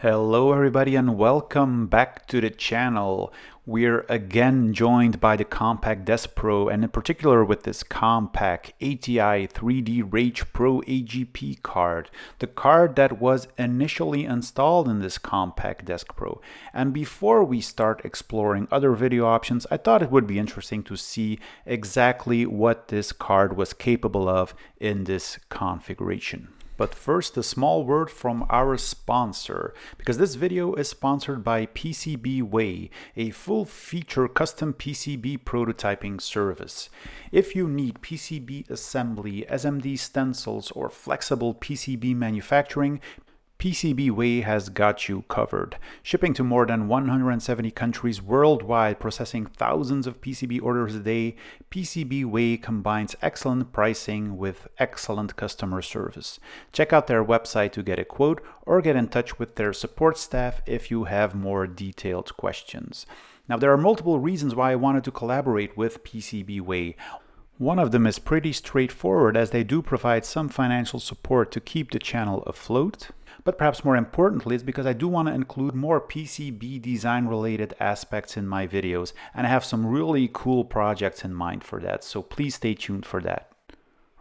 Hello everybody and welcome back to the channel. We're again joined by the Compaq DeskPro and in particular with this Compaq ATI 3D Rage Pro AGP card. The card that was initially installed in this Compaq DeskPro. And before we start exploring other video options, I thought it would be interesting to see exactly what this card was capable of in this configuration. But first, a small word from our sponsor, because this video is sponsored by PCBWay, a full-feature custom PCB prototyping service. If you need PCB assembly, SMD stencils, or flexible PCB manufacturing, PCBWay has got you covered. Shipping to more than 170 countries worldwide, processing thousands of PCB orders a day, PCBWay combines excellent pricing with excellent customer service. Check out their website to get a quote or get in touch with their support staff if you have more detailed questions. Now, there are multiple reasons why I wanted to collaborate with PCBWay. One of them is pretty straightforward, as they do provide some financial support to keep the channel afloat. But perhaps more importantly, it's because I do want to include more PCB design related aspects in my videos, and I have some really cool projects in mind for that, so please stay tuned for that.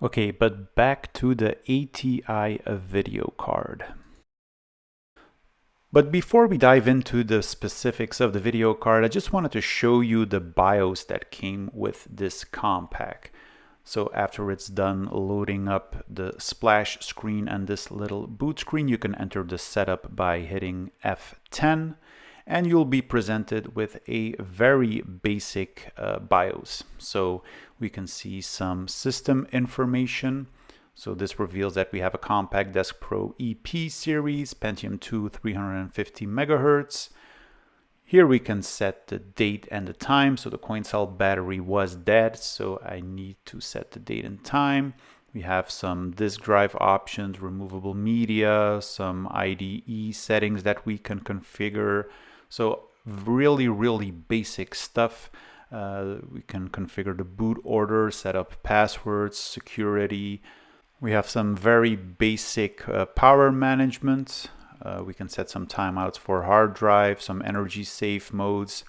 Okay, but back to the ATI video card. But before we dive into the specifics of the video card, I just wanted to show you the BIOS that came with this Compaq. So after it's done loading up the splash screen and this little boot screen, you can enter the setup by hitting F10 and you'll be presented with a very basic BIOS. So we can see some system information. So this reveals that we have a Compaq DeskPro EP series, Pentium 2 350 megahertz. Here we can set the date and the time. So the coin cell battery was dead, so I need to set the date and time. We have some disk drive options, removable media, some IDE settings that we can configure. So really basic stuff. We can configure the boot order, set up passwords, security. We have some very basic power management. We can set some timeouts for hard drive, some energy safe modes.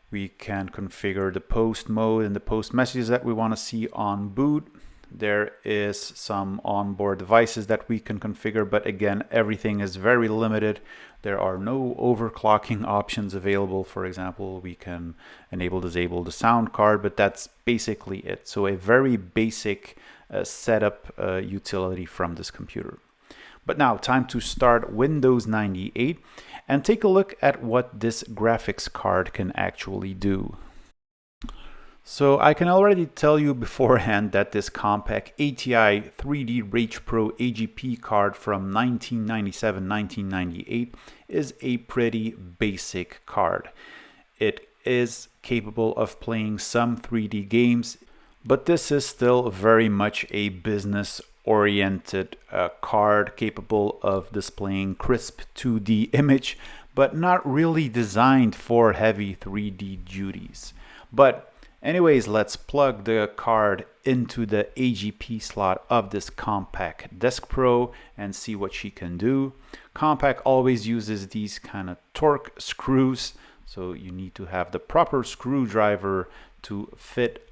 We can configure the post mode and the post messages that we want to see on boot. There is some onboard devices that we can configure, but again, everything is very limited. There are no overclocking options available. For example, we can enable, disable the sound card, but that's basically it. So a very basic setup utility from this computer. But now, time to start Windows 98 and take a look at what this graphics card can actually do. So I can already tell you beforehand that this Compaq ATI 3D Rage Pro AGP card from 1997-1998 is a pretty basic card. It is capable of playing some 3D games, but this is still very much a business-oriented card capable of displaying crisp 2D image, but not really designed for heavy 3D duties. But anyways, let's plug the card into the AGP slot of this Compaq DeskPro and see what she can do. Compaq always uses these kind of torque screws, so you need to have the proper screwdriver to fit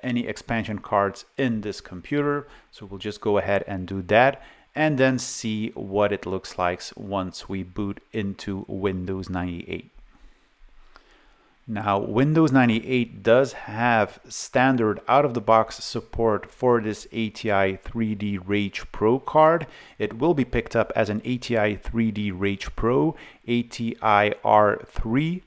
any expansion cards in this computer. So we'll just go ahead and do that and then see what it looks like once we boot into Windows 98. Now, Windows 98 does have standard out-of-the-box support for this ATI 3D Rage Pro card. It will be picked up as an ATI 3D Rage Pro ATI R3.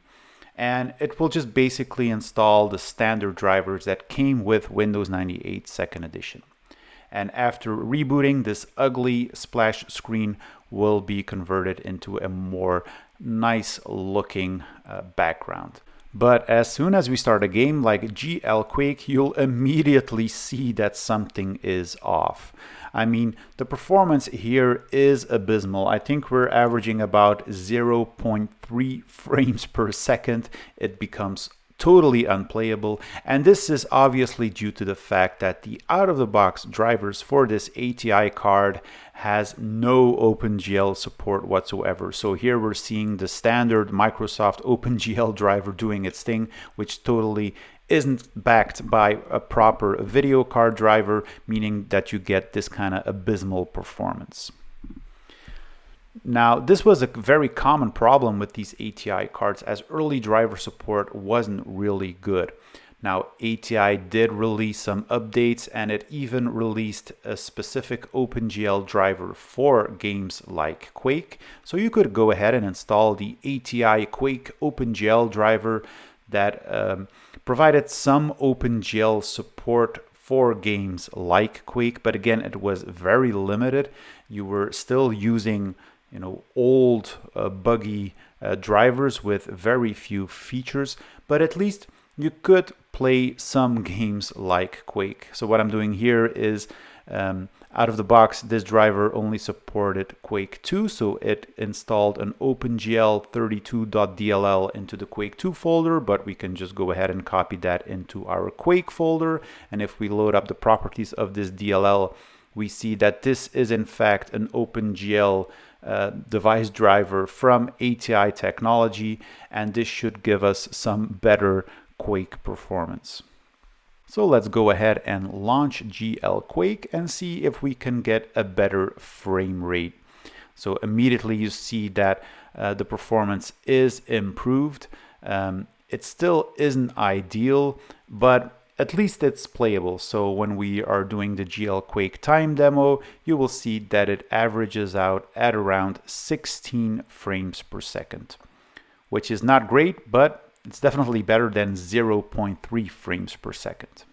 And it will just basically install the standard drivers that came with Windows 98 2nd edition. And after rebooting, this ugly splash screen will be converted into a more nice looking background. But as soon as we start a game like GL Quake, you'll immediately see that something is off. I mean, the performance here is abysmal. I think we're averaging about 0.3 frames per second. It becomes totally unplayable, and this is obviously due to the fact that the out-of-the-box drivers for this ATI card has no OpenGL support whatsoever. So here we're seeing the standard Microsoft OpenGL driver doing its thing, which totally isn't backed by a proper video card driver, meaning that you get this kind of abysmal performance. Now, this was a very common problem with these ATI cards, as early driver support wasn't really good. Now, ATI did release some updates, and it even released a specific OpenGL driver for games like Quake. So you could go ahead and install the ATI Quake OpenGL driver that provided some OpenGL support for games like Quake, but again, it was very limited. You were still using old buggy drivers with very few features, but at least you could play some games like Quake. So what I'm doing here is out of the box, this driver only supported Quake 2, so it installed an OpenGL 32.dll into the Quake 2 folder, but we can just go ahead and copy that into our Quake folder. And if we load up the properties of this DLL, we see that this is in fact an OpenGL device driver from ATI technology, and this should give us some better Quake performance. So let's go ahead and launch GL Quake and see if we can get a better frame rate. So immediately you see that the performance is improved. It still isn't ideal, but at least it's playable. So when we are doing the GL Quake time demo, you will see that it averages out at around 16 frames per second, which is not great, but it's definitely better than 0.3 frames per second.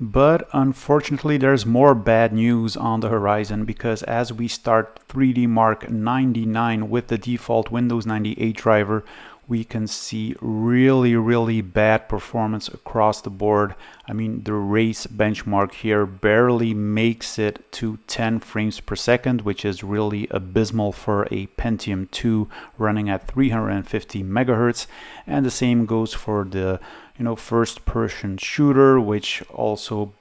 But unfortunately, there's more bad news on the horizon, because as we start 3D Mark 99 with the default Windows 98 driver, we can see really bad performance across the board. I mean, the race benchmark here barely makes it to 10 frames per second, which is really abysmal for a Pentium 2 running at 350 megahertz. And the same goes for the first-person shooter, which also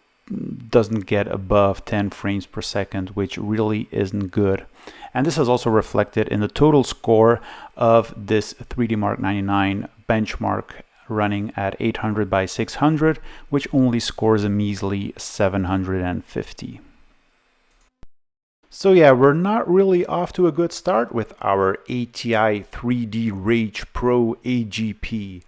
doesn't get above 10 frames per second, which really isn't good. And this is also reflected in the total score of this 3D Mark 99 benchmark running at 800 by 600, which only scores a measly 750. So yeah, we're not really off to a good start with our ATI 3D Rage Pro AGP.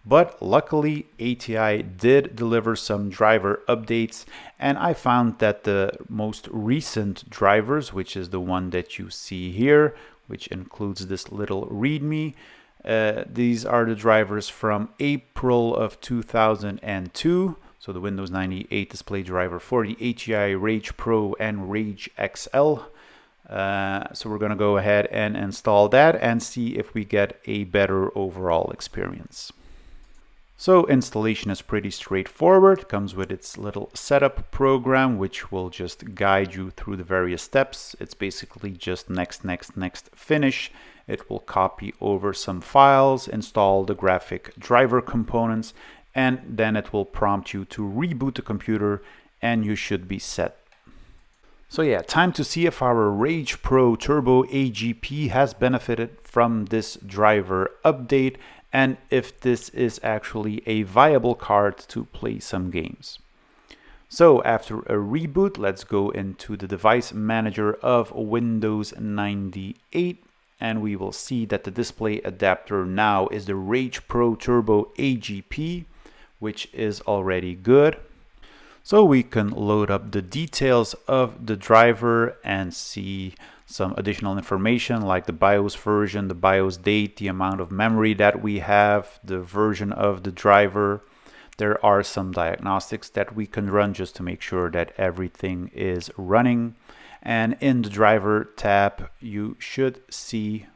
But luckily, ATI did deliver some driver updates, and I found that the most recent drivers, which is the one that you see here, which includes this little README, these are the drivers from April of 2002. So the Windows 98 display driver for the ATI Rage Pro and Rage XL. So we're going to go ahead and install that and see if we get a better overall experience. So installation is pretty straightforward. It comes with its little setup program, which will just guide you through the various steps. It's basically just next, finish. It will copy over some files, install the graphic driver components, and then it will prompt you to reboot the computer, and you should be set. So yeah, time to see if our Rage Pro Turbo AGP has benefited from this driver update, and if this is actually a viable card to play some games. So after a reboot, let's go into the device manager of Windows 98, and we will see that the display adapter now is the Rage Pro Turbo AGP, which is already good. So we can load up the details of the driver and see some additional information like the BIOS version, the BIOS date, the amount of memory that we have, the version of the driver. There are some diagnostics that we can run just to make sure that everything is running. And in the driver tab, you should see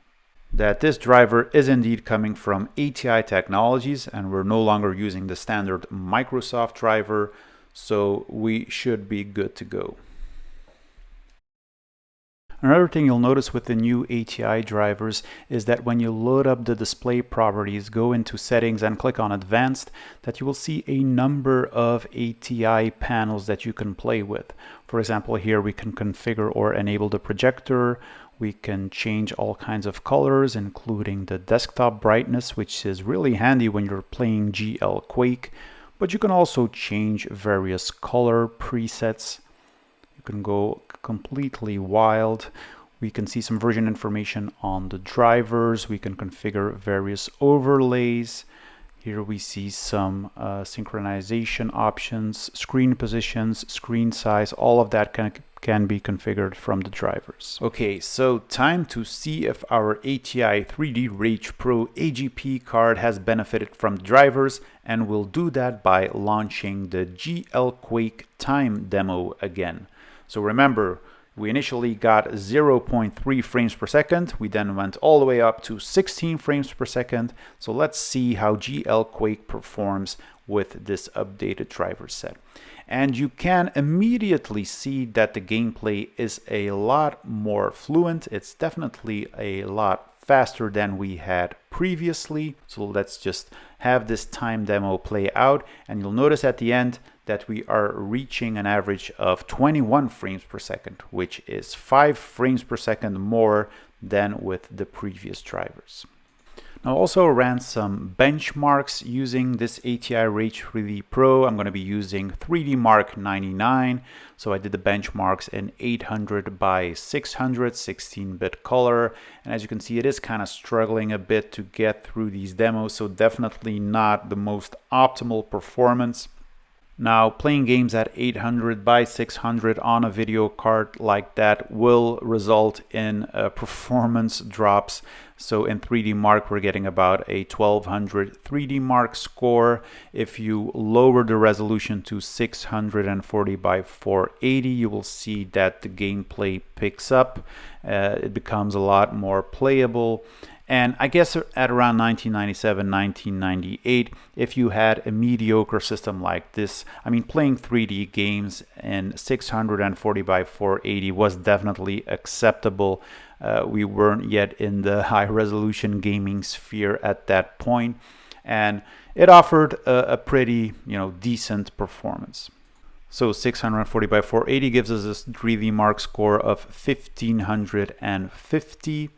that this driver is indeed coming from ATI Technologies, and we're no longer using the standard Microsoft driver, so we should be good to go. Another thing you'll notice with the new ATI drivers is that when you load up the display properties, go into settings and click on advanced, that you will see a number of ATI panels that you can play with. For example, here we can configure or enable the projector. We can change all kinds of colors, including the desktop brightness, which is really handy when you're playing GL Quake. But you can also change various color presets. You can go completely wild. We can see some version information on the drivers. We can configure various overlays. Here we see some synchronization options, screen positions, screen size, all of that can be configured from the drivers. Okay, so time to see if our ATI 3D Rage Pro AGP card has benefited from the drivers, and we'll do that by launching the GL Quake time demo again. So remember, we initially got 0.3 frames per second. We then went all the way up to 16 frames per second. So let's see how GL Quake performs with this updated driver set. And you can immediately see that the gameplay is a lot more fluent. It's definitely a lot faster than we had previously. So let's just have this time demo play out, and you'll notice at the end that we are reaching an average of 21 frames per second, which is 5 frames per second more than with the previous drivers. Now, I also ran some benchmarks using this ATI Rage 3D Pro. I'm going to be using 3D Mark 99. So I did the benchmarks in 800 by 600, 16-bit color. And as you can see, it is kind of struggling a bit to get through these demos. So definitely not the most optimal performance. Now, playing games at 800 by 600 on a video card like that will result in performance drops. So in 3D Mark, we're getting about a 1200 3D Mark score. If you lower the resolution to 640 by 480, you will see that the gameplay picks up. It becomes a lot more playable. And I guess at around 1997, 1998, if you had a mediocre system like this, I mean, playing 3D games in 640 by 480 was definitely acceptable. We weren't yet in the high resolution gaming sphere at that point, and it offered a pretty, decent performance. So 640 by 480 gives us a 3D Mark score of 1550.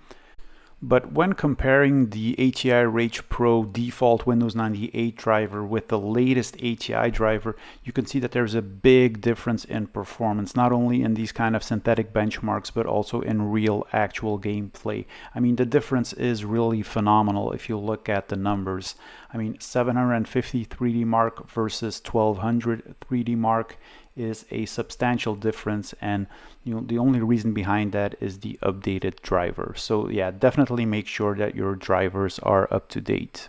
But when comparing the ATI Rage Pro default Windows 98 driver with the latest ATI driver, you can see that there's a big difference in performance, not only in these kind of synthetic benchmarks, but also in real actual gameplay. I mean, the difference is really phenomenal if you look at the numbers. I mean, 750 3D Mark versus 1200 3D Mark is a substantial difference, and the only reason behind that is the updated driver. So yeah, definitely make sure that your drivers are up to date.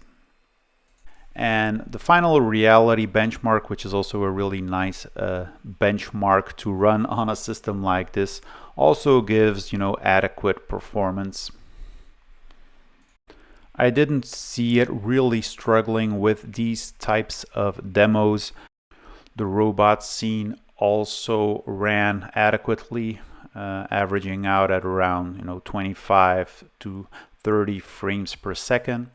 And the final reality benchmark, which is also a really nice benchmark to run on a system like this, also gives adequate performance. I didn't see it really struggling with these types of demos. The robot scene also ran adequately, averaging out at around 25 to 30 frames per second.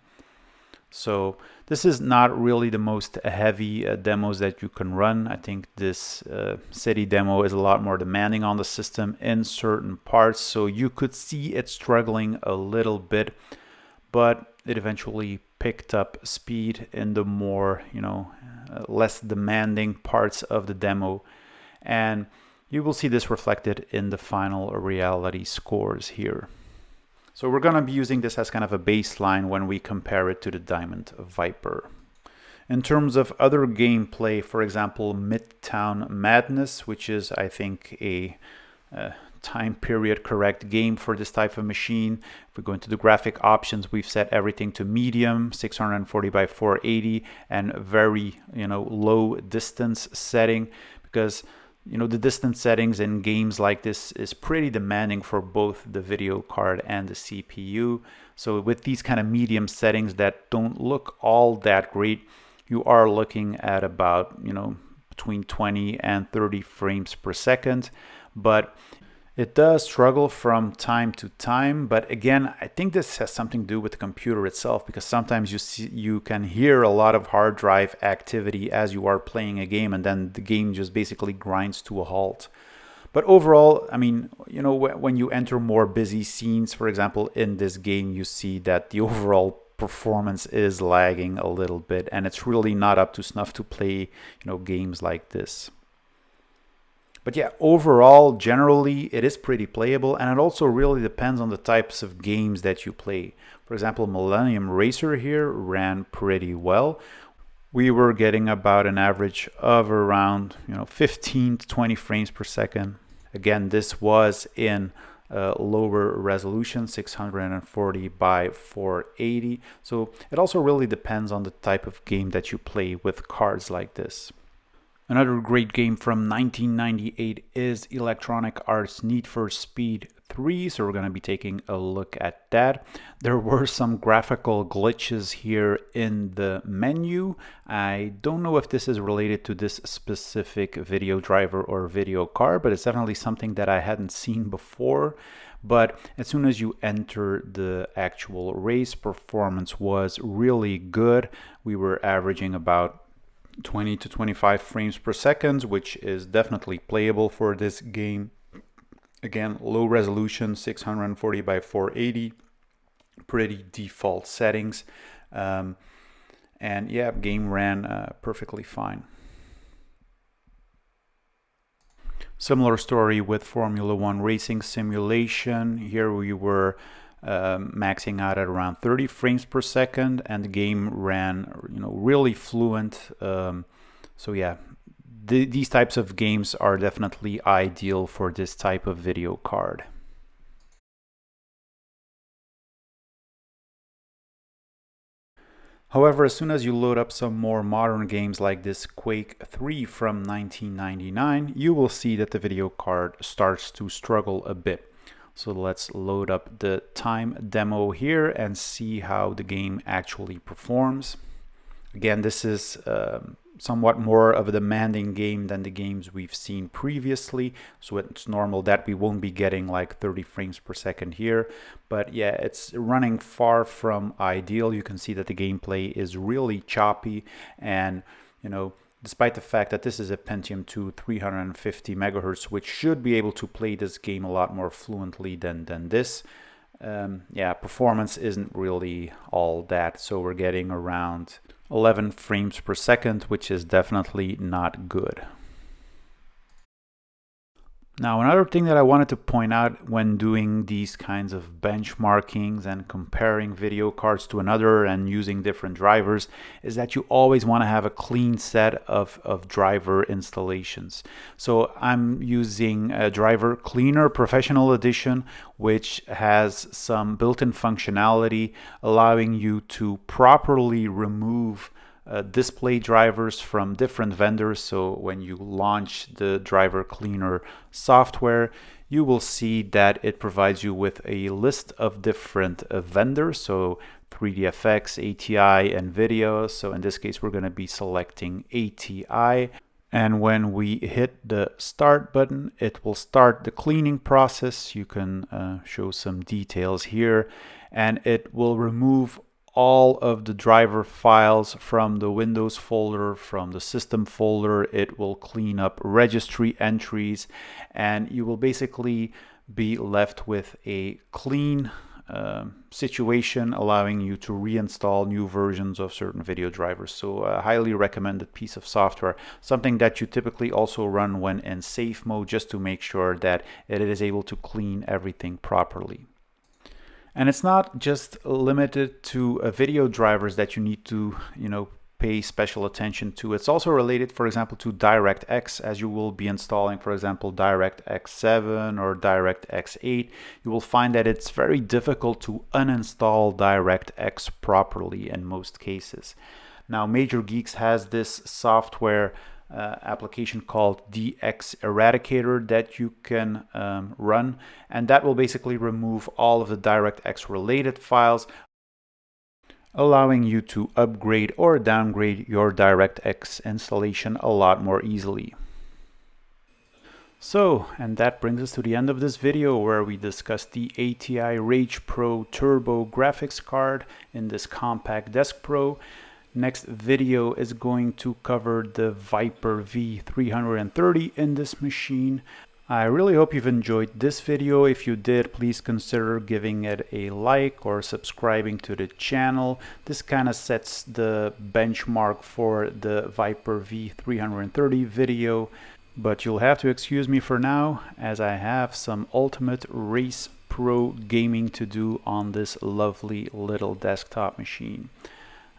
So this is not really the most heavy demos that you can run. I think this city demo is a lot more demanding on the system in certain parts, so you could see it struggling a little bit, but it eventually picked up speed in the more less demanding parts of the demo, and you will see this reflected in the final reality scores here. So we're going to be using this as kind of a baseline when we compare it to the Diamond Viper. In terms of other gameplay, for example, Midtown Madness, which is, I think, a time period correct game for this type of machine. If we go into the graphic options, we've set everything to medium, 640 by 480, and very low distance setting, because the distance settings in games like this is pretty demanding for both the video card and the CPU. So with these kind of medium settings that don't look all that great, you are looking at about between 20 and 30 frames per second. But It does struggle from time to time, but again, I think this has something to do with the computer itself, because sometimes you can hear a lot of hard drive activity as you are playing a game, and then the game just basically grinds to a halt. But overall, I mean, you know, when you enter more busy scenes, for example, in this game, you see that the overall performance is lagging a little bit, and it's really not up to snuff to play, you know, games like this. But yeah, overall, generally, it is pretty playable, and it also really depends on the types of games that you play. For example, Millennium Racer here ran pretty well. We were getting about an average of around, 15 to 20 frames per second. Again, this was in lower resolution, 640 by 480. So it also really depends on the type of game that you play with cards like this. Another great game from 1998 is Electronic Arts Need for Speed 3, so we're going to be taking a look at that. There were some graphical glitches here in the menu. I don't know if this is related to this specific video driver or video card, but it's definitely something that I hadn't seen before. But as soon as you enter the actual race, performance was really good. We were averaging about 20 to 25 frames per second, which is definitely playable for this game. Again, low resolution, 640 by 480, pretty default settings. And yeah, game ran perfectly fine. Similar story with Formula One Racing Simulation. Here we were maxing out at around 30 frames per second, and the game ran, really fluent. So yeah, these types of games are definitely ideal for this type of video card. However, as soon as you load up some more modern games like this Quake 3 from 1999, you will see that the video card starts to struggle a bit. So let's load up the time demo here and see how the game actually performs. Again, this is somewhat more of a demanding game than the games we've seen previously, so it's normal that we won't be getting like 30 frames per second here. But yeah, it's running far from ideal. You can see that the gameplay is really choppy, and despite the fact that this is a Pentium 2 350 megahertz, which should be able to play this game a lot more fluently than this, yeah, performance isn't really all that. So we're getting around 11 frames per second, which is definitely not good. Now, another thing that I wanted to point out when doing these kinds of benchmarkings and comparing video cards to another and using different drivers is that you always want to have a clean set of driver installations. So I'm using a Driver Cleaner Professional Edition, which has some built-in functionality allowing you to properly remove display drivers from different vendors. So when you launch the Driver Cleaner software, you will see that it provides you with a list of different vendors. So 3DFX, ATI, NVIDIA. So in this case, we're going to be selecting ATI. And when we hit the start button, it will start the cleaning process. You can show some details here, and it will remove all of the driver files from the Windows folder, from the system folder. It will clean up registry entries, and you will basically be left with a clean situation, allowing you to reinstall new versions of certain video drivers. So a highly recommended piece of software, something that you typically also run when in safe mode, just to make sure that it is able to clean everything properly. And it's not just limited to video drivers that you need to, pay special attention to. It's also related, for example, to DirectX, as you will be installing, for example, DirectX 7 or DirectX 8. You will find that it's very difficult to uninstall DirectX properly in most cases. Now, Major Geeks has this software application called DX Eradicator that you can run, and that will basically remove all of the DirectX related files, allowing you to upgrade or downgrade your DirectX installation a lot more easily. And that brings us to the end of this video where we discussed the ATI Rage Pro Turbo graphics card in this Compaq DeskPro. Next video is going to cover the Viper V330 in this machine. I really hope you've enjoyed this video. If you did, please consider giving it a like or subscribing to the channel. This kind of sets the benchmark for the Viper V330 video. But you'll have to excuse me for now, as I have some ultimate race pro gaming to do on this lovely little desktop machine.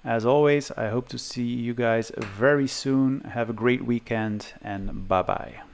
As always, I hope to see you guys very soon. Have a great weekend, and bye-bye.